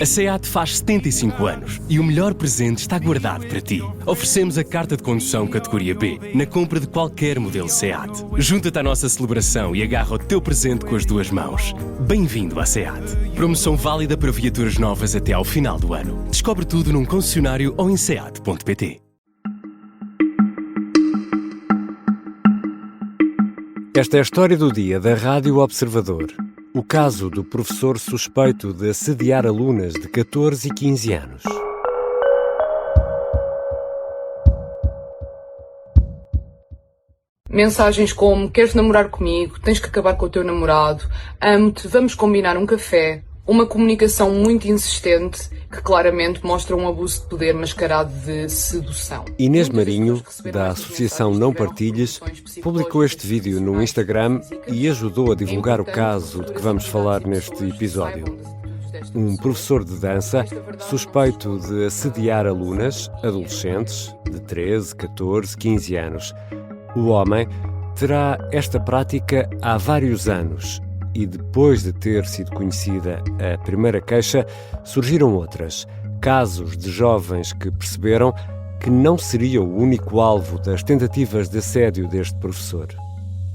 A SEAT faz 75 anos e o melhor presente está guardado para ti. Oferecemos a carta de condução categoria B na compra de qualquer modelo SEAT. Junta-te à nossa celebração e agarra o teu presente com as duas mãos. Bem-vindo à SEAT. Promoção válida para viaturas novas até ao final do ano. Descobre tudo num concessionário ou em seat.pt. Esta é a história do dia da Rádio Observador. O caso do professor suspeito de assediar alunas de 14 e 15 anos. Mensagens como: queres namorar comigo? Tens que acabar com o teu namorado. Amo-te, vamos combinar um café. Uma comunicação muito insistente que claramente mostra um abuso de poder mascarado de sedução. Inês Marinho, da Associação Não Partilhes, publicou este vídeo no Instagram e ajudou a divulgar o caso de que vamos falar neste episódio. Um professor de dança suspeito de assediar alunas, adolescentes, de 13, 14, 15 anos. O homem terá esta prática há vários anos e depois de ter sido conhecida a primeira queixa, surgiram outras. Casos de jovens que perceberam que não seria o único alvo das tentativas de assédio deste professor.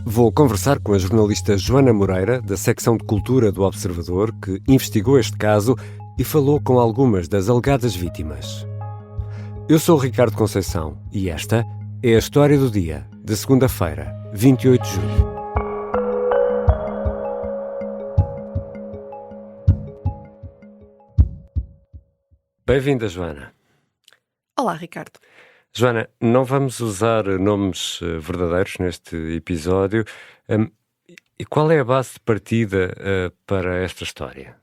Vou conversar com a jornalista Joana Moreira, da secção de Cultura do Observador, que investigou este caso e falou com algumas das alegadas vítimas. Eu sou o Ricardo Conceição e esta é a história do dia, de segunda-feira, 28 de julho. Bem-vinda, Joana. Olá, Ricardo. Joana, não vamos usar nomes verdadeiros neste episódio. E qual é a base de partida para esta história?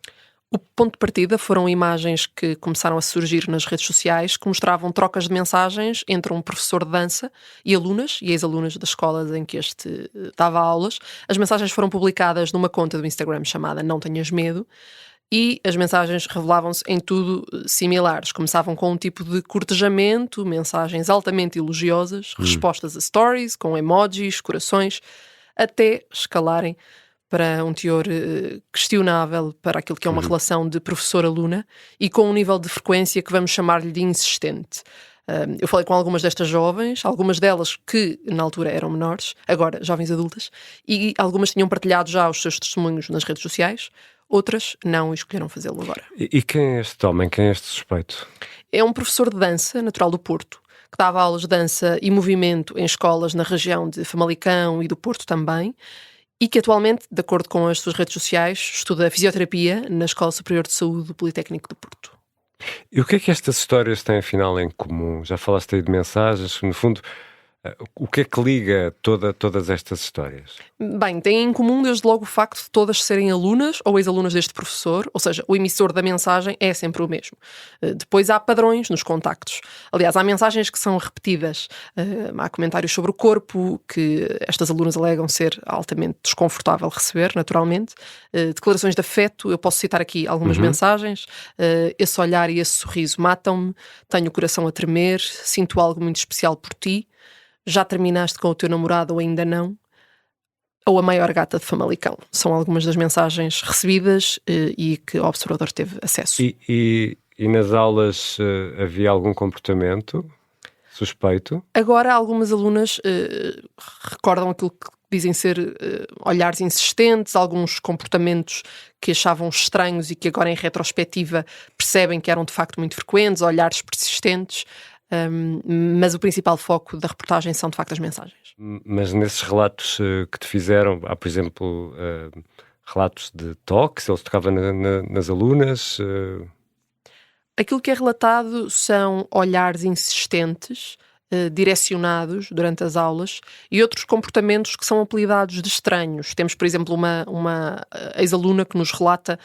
O ponto de partida foram imagens que começaram a surgir nas redes sociais que mostravam trocas de mensagens entre um professor de dança e alunas e ex-alunas das escolas em que este dava aulas. As mensagens foram publicadas numa conta do Instagram chamada Não Tenhas Medo. E as mensagens revelavam-se em tudo similares. Começavam com um tipo de cortejamento, mensagens altamente elogiosas, respostas a stories, com emojis, corações, até escalarem para um teor questionável para aquilo que é uma relação de professor-aluna e com um nível de frequência que vamos chamar-lhe de insistente. Eu falei com algumas destas jovens, algumas delas que na altura eram menores, agora jovens adultas, e algumas tinham partilhado já os seus testemunhos nas redes sociais. Outras não escolheram fazê-lo agora. E quem é este homem? Quem é este suspeito? É um professor de dança, natural do Porto, que dava aulas de dança e movimento em escolas na região de Famalicão e do Porto também, e que atualmente, de acordo com as suas redes sociais, estuda fisioterapia na Escola Superior de Saúde do Politécnico do Porto. E o que é que estas histórias têm afinal em comum? Já falaste aí de mensagens, no fundo, o que é que liga todas estas histórias? Bem, têm em comum desde logo o facto de todas serem alunas ou ex-alunas deste professor, ou seja, o emissor da mensagem é sempre o mesmo. Depois há padrões nos contactos. Aliás, há mensagens que são repetidas. Há comentários sobre o corpo, que estas alunas alegam ser altamente desconfortável receber, naturalmente. Declarações de afeto, eu posso citar aqui algumas mensagens. Esse olhar e esse sorriso matam-me, tenho o coração a tremer, sinto algo muito especial por ti. Já terminaste com o teu namorado ou ainda não? Ou a maior gata de Famalicão? São algumas das mensagens recebidas e que o observador teve acesso. E nas aulas havia algum comportamento suspeito? Agora algumas alunas recordam aquilo que dizem ser olhares insistentes, alguns comportamentos que achavam estranhos e que agora em retrospectiva percebem que eram de facto muito frequentes, olhares persistentes. Mas o principal foco da reportagem são de facto as mensagens. Mas nesses relatos que te fizeram, há por exemplo relatos de toque, se ele tocava nas alunas? Aquilo que é relatado são olhares insistentes, direcionados durante as aulas e outros comportamentos que são apelidados de estranhos. Temos, por exemplo, uma ex-aluna que nos relata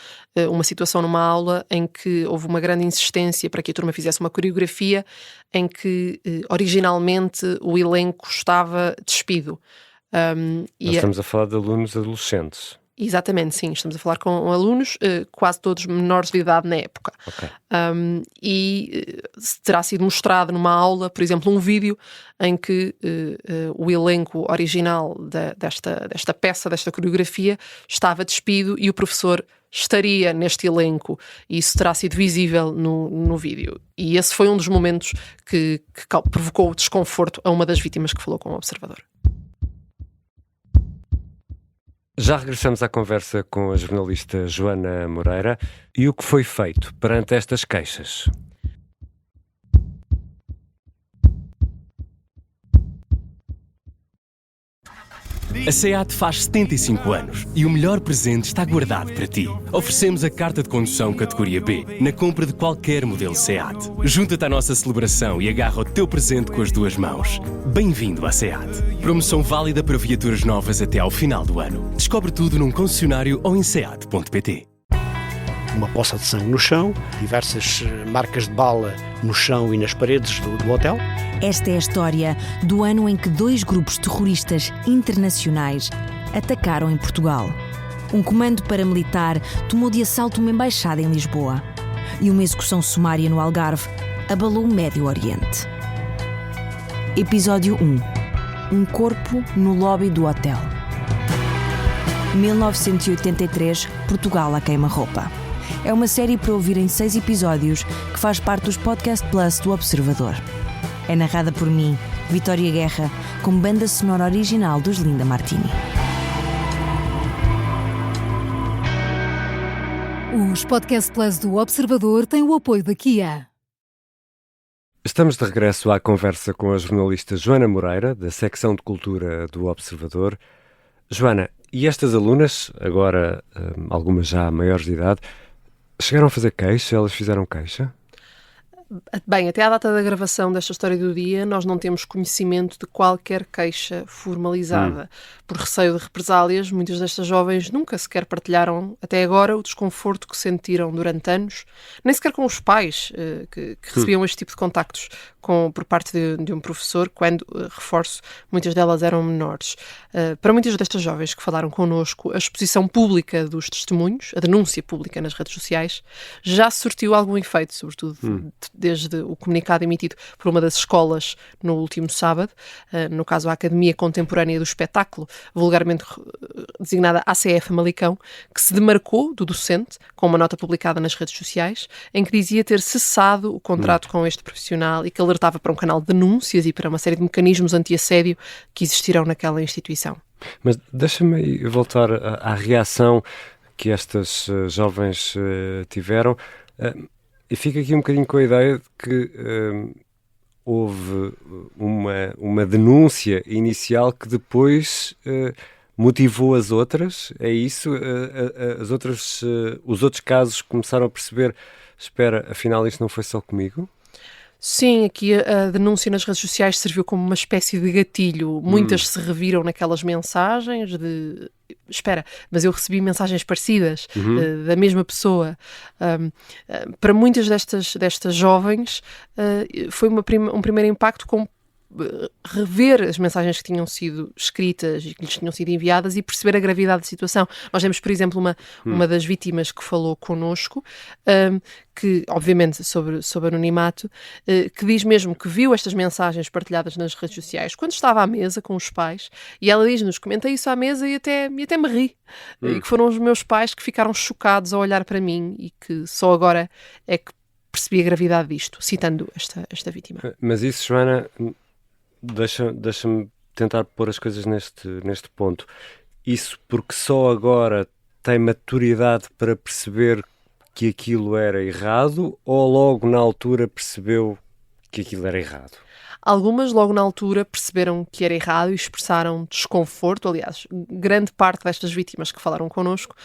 uma situação numa aula em que houve uma grande insistência para que a turma fizesse uma coreografia em que originalmente o elenco estava despido. Nós estamos a falar de alunos adolescentes. Exatamente, sim. Estamos a falar com alunos, quase todos menores de idade na época. Okay. Terá sido mostrado numa aula, por exemplo, um vídeo em que o elenco original desta peça, desta coreografia, estava despido e o professor estaria neste elenco e isso terá sido visível no vídeo. E esse foi um dos momentos que provocou desconforto a uma das vítimas que falou com o Observador. Já regressamos à conversa com a jornalista Joana Moreira. E o que foi feito perante estas queixas? A SEAT faz 75 anos e o melhor presente está guardado para ti. Oferecemos a carta de condução categoria B na compra de qualquer modelo SEAT. Junta-te à nossa celebração e agarra o teu presente com as duas mãos. Bem-vindo à SEAT. Promoção válida para viaturas novas até ao final do ano. Descobre tudo num concessionário ou em seat.pt. Uma poça de sangue no chão, diversas marcas de bala no chão e nas paredes do hotel. Esta é a história do ano em que 2 grupos terroristas internacionais atacaram em Portugal. Um comando paramilitar tomou de assalto uma embaixada em Lisboa. E uma execução sumária no Algarve abalou o Médio Oriente. Episódio 1. Um corpo no lobby do hotel. 1983, Portugal a queima-roupa. É uma série para ouvir em 6 episódios que faz parte dos Podcast Plus do Observador. É narrada por mim, Vitória Guerra, com banda sonora original dos Linda Martini. Os Podcast Plus do Observador têm o apoio da Kia. Estamos de regresso à conversa com a jornalista Joana Moreira, da secção de cultura do Observador. Joana, e estas alunas, agora algumas já maiores de idade, chegaram a fazer queixa? Elas fizeram queixa? Bem, até à data da gravação desta história do dia, nós não temos conhecimento de qualquer queixa formalizada. Por receio de represálias, muitas destas jovens nunca sequer partilharam, até agora, o desconforto que sentiram durante anos, nem sequer com os pais que recebiam este tipo de contactos por parte de um professor, quando, reforço, muitas delas eram menores. Para muitas destas jovens que falaram connosco, a exposição pública dos testemunhos, a denúncia pública nas redes sociais, já surtiu algum efeito, sobretudo desde o comunicado emitido por uma das escolas no último sábado, no caso a Academia Contemporânea do Espetáculo, vulgarmente designada ACE Famalicão, que se demarcou do docente com uma nota publicada nas redes sociais, em que dizia ter cessado o contrato com este profissional e que alertava para um canal de denúncias e para uma série de mecanismos anti-assédio que existirão naquela instituição. Mas deixa-me voltar à reação que estas jovens tiveram. E fico aqui um bocadinho com a ideia de que houve uma denúncia inicial que depois motivou as outras. É isso? Os outros casos começaram a perceber, espera, afinal isto não foi só comigo? Sim, aqui a denúncia nas redes sociais serviu como uma espécie de gatilho. Muitas se reviram naquelas mensagens de... Espera, mas eu recebi mensagens parecidas da mesma pessoa. Para muitas destas jovens foi um primeiro impacto com rever as mensagens que tinham sido escritas e que lhes tinham sido enviadas e perceber a gravidade da situação. Nós temos, por exemplo, uma das vítimas que falou connosco, que, obviamente, sobre anonimato, que diz mesmo que viu estas mensagens partilhadas nas redes sociais quando estava à mesa com os pais, e ela diz-nos, comentei isso à mesa e até me ri, e que foram os meus pais que ficaram chocados a olhar para mim e que só agora é que percebi a gravidade disto, citando esta vítima. Mas isso, Joana... Deixa-me tentar pôr as coisas neste ponto. Isso porque só agora tem maturidade para perceber que aquilo era errado ou logo na altura percebeu que aquilo era errado? Algumas logo na altura perceberam que era errado e expressaram desconforto. Aliás, grande parte destas vítimas que falaram connosco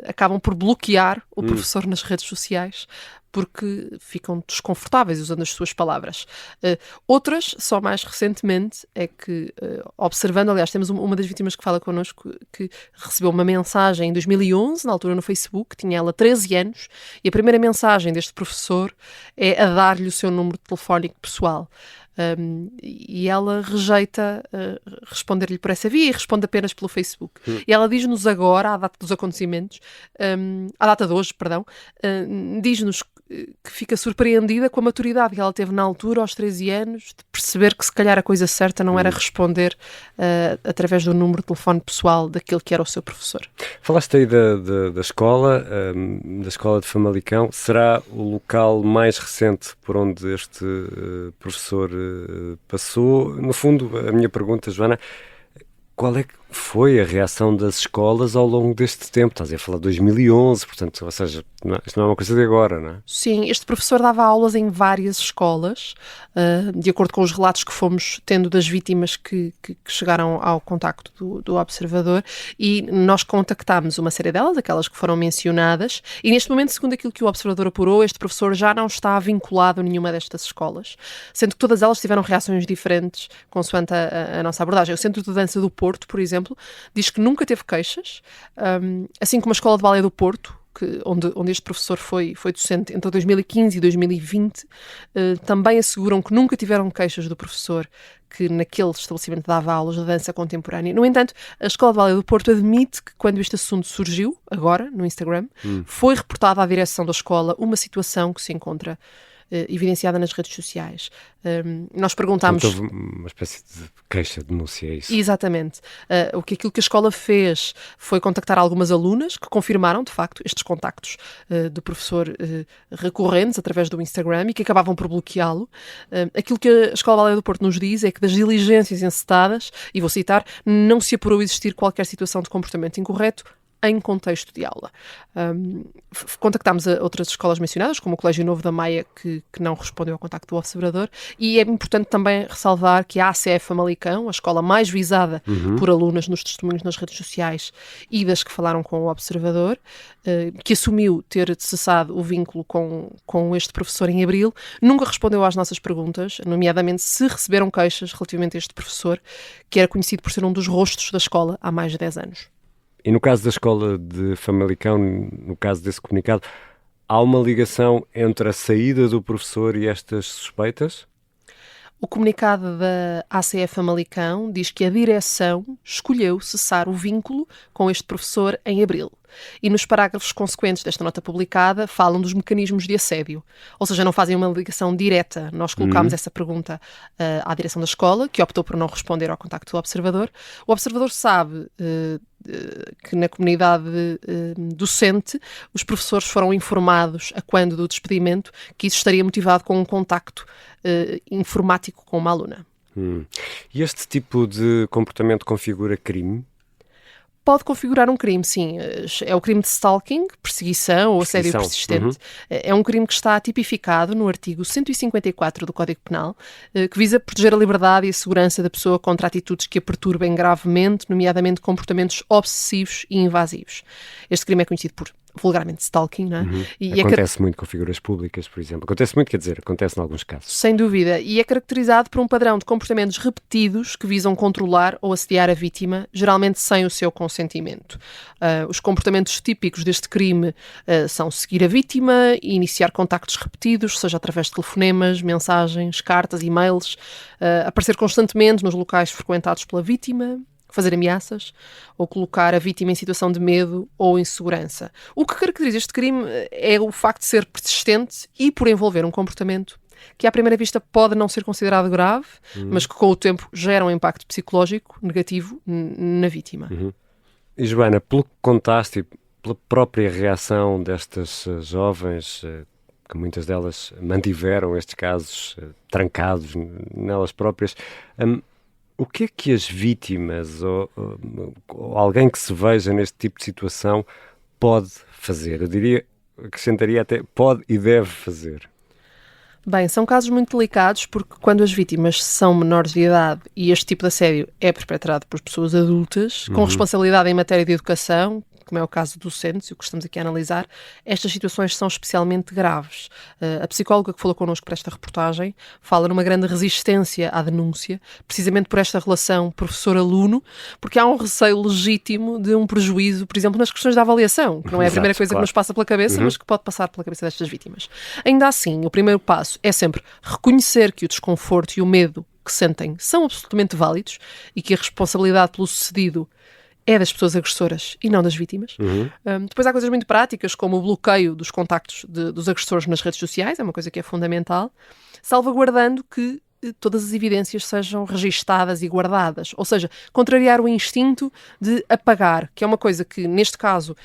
acabam por bloquear o professor nas redes sociais porque ficam desconfortáveis usando as suas palavras. Outras, só mais recentemente, é que, observando, aliás, temos uma das vítimas que fala connosco que recebeu uma mensagem em 2011, na altura no Facebook, tinha ela 13 anos, e a primeira mensagem deste professor é a dar-lhe o seu número telefónico pessoal. E ela rejeita responder-lhe por essa via e responde apenas pelo Facebook. E ela diz-nos agora, à data dos acontecimentos, à data de hoje, perdão, diz-nos que fica surpreendida com a maturidade que ela teve na altura, aos 13 anos, de perceber que se calhar a coisa certa não era responder através do número de telefone pessoal daquele que era o seu professor. Falaste aí da escola de Famalicão. Será o local mais recente por onde este professor passou? No fundo, a minha pergunta, Joana, qual é que foi a reação das escolas ao longo deste tempo? Estás a falar de 2011, portanto, ou seja, isto não é uma coisa de agora, não é? Sim, este professor dava aulas em várias escolas, de acordo com os relatos que fomos tendo das vítimas que chegaram ao contacto do Observador, e nós contactámos uma série delas, aquelas que foram mencionadas, e neste momento, segundo aquilo que o Observador apurou, este professor já não está vinculado a nenhuma destas escolas, sendo que todas elas tiveram reações diferentes consoante a nossa abordagem. O Centro de Dança do Porto, por exemplo, diz que nunca teve queixas, assim como a Escola de Balé do Porto, onde este professor foi docente entre 2015 e 2020, também asseguram que nunca tiveram queixas do professor que naquele estabelecimento dava aulas de dança contemporânea. No entanto, a Escola de Balé do Porto admite que quando este assunto surgiu, agora, no Instagram, foi reportada à direção da escola uma situação que se encontra evidenciada nas redes sociais. Nós perguntámos... Então, houve uma espécie de queixa, denúncia, é isso? Exatamente. Aquilo que a escola fez foi contactar algumas alunas que confirmaram, de facto, estes contactos do professor recorrentes através do Instagram e que acabavam por bloqueá-lo. Aquilo que a Escola de Balé do Porto nos diz é que das diligências encetadas, e vou citar, não se apurou existir qualquer situação de comportamento incorreto em contexto de aula. Contactámos a outras escolas mencionadas, como o Colégio Novo da Maia, que não respondeu ao contacto do Observador, e é importante também ressalvar que a ACF Famalicão, a escola mais visada por alunas nos testemunhos nas redes sociais e das que falaram com o Observador, que assumiu ter cessado o vínculo com este professor em abril, nunca respondeu às nossas perguntas, nomeadamente se receberam queixas relativamente a este professor, que era conhecido por ser um dos rostos da escola há mais de 10 anos. E no caso da escola de Famalicão, no caso desse comunicado, há uma ligação entre a saída do professor e estas suspeitas? O comunicado da ACF Famalicão diz que a direção escolheu cessar o vínculo com este professor em abril. E nos parágrafos consequentes desta nota publicada falam dos mecanismos de assédio. Ou seja, não fazem uma ligação direta. Nós colocámos essa pergunta à direção da escola, que optou por não responder ao contacto do Observador. O Observador sabe que na comunidade docente os professores foram informados a quando do despedimento que isso estaria motivado com um contacto informático com uma aluna. E este tipo de comportamento configura crime? Pode configurar um crime, sim. É o crime de stalking, perseguição ou assédio persistente. É um crime que está tipificado no artigo 154 do Código Penal, que visa proteger a liberdade e a segurança da pessoa contra atitudes que a perturbem gravemente, nomeadamente comportamentos obsessivos e invasivos. Este crime é conhecido por vulgarmente stalking, não é? E acontece muito com figuras públicas, por exemplo. Acontece muito, quer dizer, acontece em alguns casos. Sem dúvida. E é caracterizado por um padrão de comportamentos repetidos que visam controlar ou assediar a vítima, geralmente sem o seu consentimento. Os comportamentos típicos deste crime são seguir a vítima e iniciar contactos repetidos, seja através de telefonemas, mensagens, cartas, e-mails, aparecer constantemente nos locais frequentados pela vítima, fazer ameaças ou colocar a vítima em situação de medo ou insegurança. O que caracteriza este crime é o facto de ser persistente e por envolver um comportamento que à primeira vista pode não ser considerado grave, mas que com o tempo gera um impacto psicológico negativo na vítima. E Joana, pelo que contaste e pela própria reação destas jovens, que muitas delas mantiveram estes casos trancados nelas próprias, o que é que as vítimas ou alguém que se veja neste tipo de situação pode fazer? Eu acrescentaria até pode e deve fazer. Bem, são casos muito delicados porque quando as vítimas são menores de idade e este tipo de assédio é perpetrado por pessoas adultas, com responsabilidade em matéria de educação, como é o caso do docentes, o que estamos aqui a analisar, estas situações são especialmente graves. A psicóloga que falou connosco para esta reportagem fala numa grande resistência à denúncia, precisamente por esta relação professor-aluno, porque há um receio legítimo de um prejuízo, por exemplo, nas questões da avaliação, que não é a primeira coisa que nos passa pela cabeça, mas que pode passar pela cabeça destas vítimas. Ainda assim, o primeiro passo é sempre reconhecer que o desconforto e o medo que sentem são absolutamente válidos e que a responsabilidade pelo sucedido é das pessoas agressoras e não das vítimas. Depois há coisas muito práticas, como o bloqueio dos contactos dos agressores nas redes sociais, é uma coisa que é fundamental, salvaguardando que todas as evidências sejam registadas e guardadas. Ou seja, contrariar o instinto de apagar, que é uma coisa que, neste caso,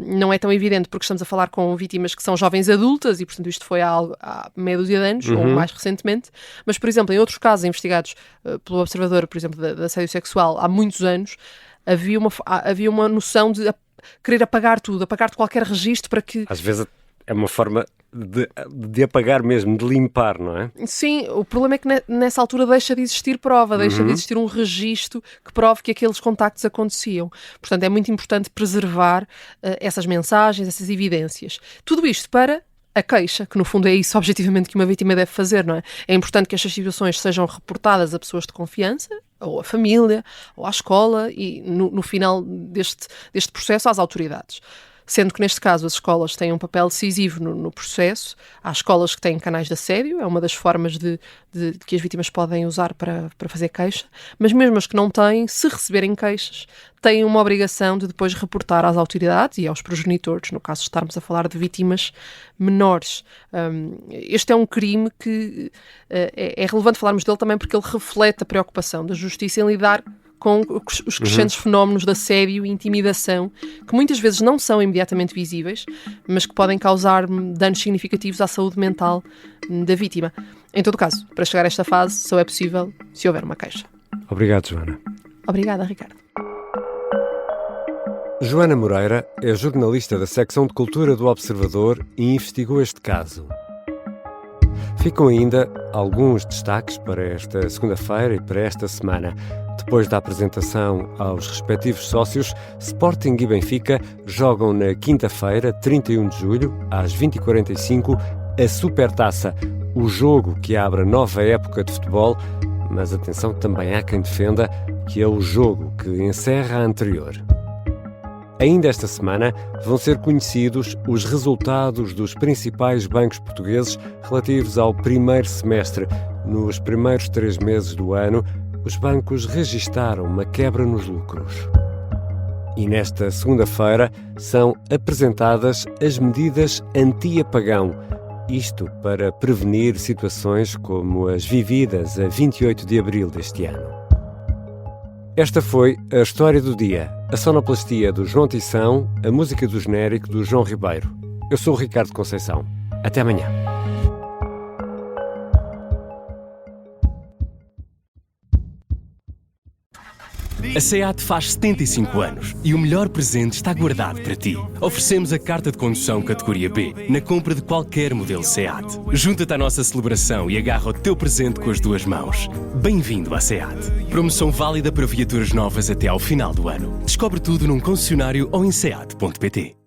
não é tão evidente porque estamos a falar com vítimas que são jovens adultas e, portanto, isto foi há meia dúzia de anos, ou mais recentemente. Mas, por exemplo, em outros casos investigados pelo Observador, por exemplo, de assédio sexual, há muitos anos, havia uma noção de querer apagar tudo, apagar de qualquer registro para que... Às vezes é uma forma de apagar mesmo, de limpar, não é? Sim, o problema é que nessa altura deixa de existir prova, deixa de existir um registro que prove que aqueles contactos aconteciam. Portanto, é muito importante preservar essas mensagens, essas evidências. Tudo isto para a queixa, que no fundo é isso objetivamente que uma vítima deve fazer, não é? É importante que estas situações sejam reportadas a pessoas de confiança, ou à família, ou à escola e no final deste processo às autoridades. Sendo que neste caso as escolas têm um papel decisivo no processo. Há escolas que têm canais de assédio, é uma das formas de que as vítimas podem usar para fazer queixa, mas mesmo as que não têm, se receberem queixas, têm uma obrigação de depois reportar às autoridades e aos progenitores, no caso de estarmos a falar de vítimas menores. Este é um crime que é relevante falarmos dele também porque ele reflete a preocupação da justiça em lidar com os crescentes fenómenos de assédio e intimidação, que muitas vezes não são imediatamente visíveis, mas que podem causar danos significativos à saúde mental da vítima. Em todo caso, para chegar a esta fase, só é possível se houver uma queixa. Obrigado, Joana. Obrigada, Ricardo. Joana Moreira é jornalista da secção de Cultura do Observador e investigou este caso. Ficam ainda alguns destaques para esta segunda-feira e para esta semana. Depois da apresentação aos respectivos sócios, Sporting e Benfica jogam na quinta-feira, 31 de julho, às 20h45, a Supertaça, o jogo que abre a nova época de futebol, mas atenção, também há quem defenda que é o jogo que encerra a anterior. Ainda esta semana vão ser conhecidos os resultados dos principais bancos portugueses relativos ao primeiro semestre. Nos primeiros 3 meses do ano, os bancos registaram uma quebra nos lucros. E nesta segunda-feira são apresentadas as medidas anti-apagão. Isto para prevenir situações como as vividas a 28 de abril deste ano. Esta foi a história do dia. A sonoplastia do João Tição, a música do genérico do João Ribeiro. Eu sou o Ricardo Conceição. Até amanhã. A SEAT faz 75 anos e o melhor presente está guardado para ti. Oferecemos a carta de condução categoria B na compra de qualquer modelo SEAT. Junta-te à nossa celebração e agarra o teu presente com as 2 mãos. Bem-vindo à SEAT. Promoção válida para viaturas novas até ao final do ano. Descobre tudo num concessionário ou em seat.pt.